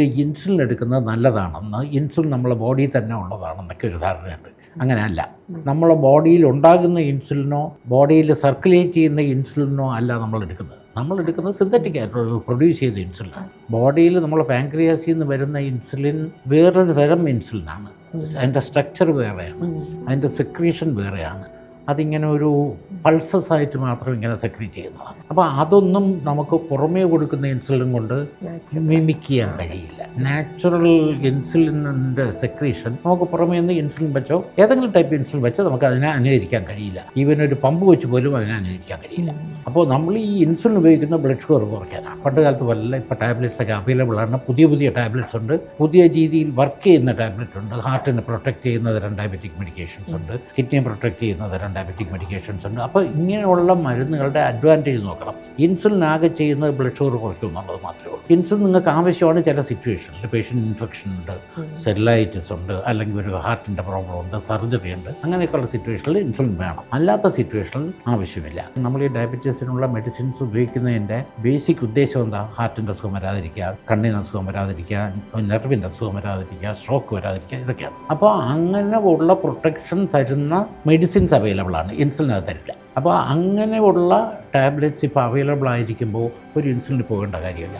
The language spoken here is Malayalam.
ഇൻസുലിൻ എടുക്കുന്നത് നല്ലതാണെന്ന്, ഇൻസുലിൻ നമ്മളെ ബോഡിയിൽ തന്നെ ഉള്ളതാണെന്നൊക്കെ ഒരു ധാരണയുണ്ട്. അങ്ങനെയല്ല. നമ്മളെ ബോഡിയിൽ ഉണ്ടാകുന്ന ഇൻസുലിനോ ബോഡിയിൽ സർക്കുലേറ്റ് ചെയ്യുന്ന ഇൻസുലിനോ അല്ല നമ്മളെടുക്കുന്നത് സിന്തറ്റിക് ആയിട്ട് പ്രൊഡ്യൂസ് ചെയ്ത ഇൻസുലിനാണ്. ബോഡിയിൽ നമ്മൾ പാൻക്രിയാസിൽ നിന്ന് വരുന്ന ഇൻസുലിൻ വേറൊരു തരം ഇൻസുലിനാണ്. അതിൻ്റെ സ്ട്രക്ചർ വേറെയാണ്, അതിൻ്റെ സെക്രീഷൻ വേറെയാണ്. അതിങ്ങനെ ഒരു പൾസസ് ആയിട്ട് മാത്രം ഇങ്ങനെ സെക്രീറ്റ് ചെയ്യുന്നതാണ്. അപ്പോൾ അതൊന്നും നമുക്ക് പുറമേ കൊടുക്കുന്ന ഇൻസുലിൻ കൊണ്ട് മിമിക് ചെയ്യാൻ കഴിയില്ല. നാച്ചുറൽ ഇൻസുലിൻ്റെ സെക്രീഷൻ നമുക്ക് പുറമേ നിന്ന് ഇൻസുലിൻ വെച്ചോ ഏതെങ്കിലും ടൈപ്പ് ഇൻസുലിൻ വെച്ചോ നമുക്ക് അതിനെ അനുകരിക്കാൻ കഴിയില്ല. ഈവൻ ഒരു പമ്പ് വെച്ച് പോലും അതിനെ അനുകരിക്കാൻ കഴിയില്ല. അപ്പോൾ നമ്മൾ ഈ ഇൻസുലിൻ ഉപയോഗിക്കുന്ന ബ്ലഡ് ഷുഗർ കുറയ്ക്കാനാണ്. പണ്ട് കാലത്ത് വല്ല ഇപ്പോൾ ടാബ്ലറ്റ്സ് ഒക്കെ അവൈലബിൾ ആണ്. പുതിയ ടാബ്ലറ്റ്സ് ഉണ്ട്, പുതിയ രീതിയിൽ വർക്ക് ചെയ്യുന്ന ടാബ്ലറ്റ് ഉണ്ട്. ഹാർട്ടിനെ പ്രൊട്ടക്ട് ചെയ്യുന്ന തരം ഡയബറ്റിക് മെഡിക്കേഷൻസ് ഉണ്ട്, കിഡ്നിയെ പ്രൊട്ടക്ട് ചെയ്യുന്ന തരം ഡയബറ്റിക് മെഡിക്കേഷൻസ് ഉണ്ട്. അപ്പോൾ ഇങ്ങനെയുള്ള മരുന്നുകളുടെ അഡ്വാൻറ്റേജ് നോക്കണം. ഇൻസുലിൻ ആകെ ചെയ്യുന്നത് ബ്ലഡ് ഷുഗർ കുറയ്ക്കും എന്നുള്ളത് മാത്രമേ ഉള്ളൂ. ഇൻസുലിൻ നിങ്ങൾക്ക് ആവശ്യമാണ് ചില സിറ്റുവേഷനിൽ. പേഷ്യൻ്റ് ഇൻഫെക്ഷൻ ഉണ്ട്, സെല്ലൈറ്റിസ് ഉണ്ട്, അല്ലെങ്കിൽ ഒരു ഹാർട്ടിൻ്റെ പ്രോബ്ലം ഉണ്ട്, സർജറി ഉണ്ട്, അങ്ങനെയൊക്കെയുള്ള സിറ്റുവേഷനിൽ ഇൻസുലിൻ വേണം. അല്ലാത്ത സിറ്റുവേഷനിൽ ആവശ്യമില്ല. നമ്മൾ ഈ ഡയബറ്റീസിനുള്ള മെഡിസിൻസ് ഉപയോഗിക്കുന്നതിൻ്റെ ബേസിക് ഉദ്ദേശം എന്താ? ഹാർട്ടിൻ്റെ അസുഖം വരാതിരിക്കുക, കണ്ണിന് അസുഖം വരാതിരിക്കുക, നെർവിൻ്റെ അസുഖം വരാതിരിക്കുക, സ്ട്രോക്ക് വരാതിരിക്കുക, ഇതൊക്കെയാണ്. അപ്പോൾ അങ്ങനെ ഉള്ള പ്രൊട്ടക്ഷൻ തരുന്ന മെഡിസിൻസ് അവൈലബിൾ ആണ്. ഇൻസുലിൻ അത് തരില്ല. അപ്പോൾ അങ്ങനെയുള്ള ടാബ്ലറ്റ്സ് ഇപ്പോൾ അവൈലബിൾ ആയിരിക്കുമ്പോൾ ഒരു ഇൻസുലിന് പോകേണ്ട കാര്യമില്ല.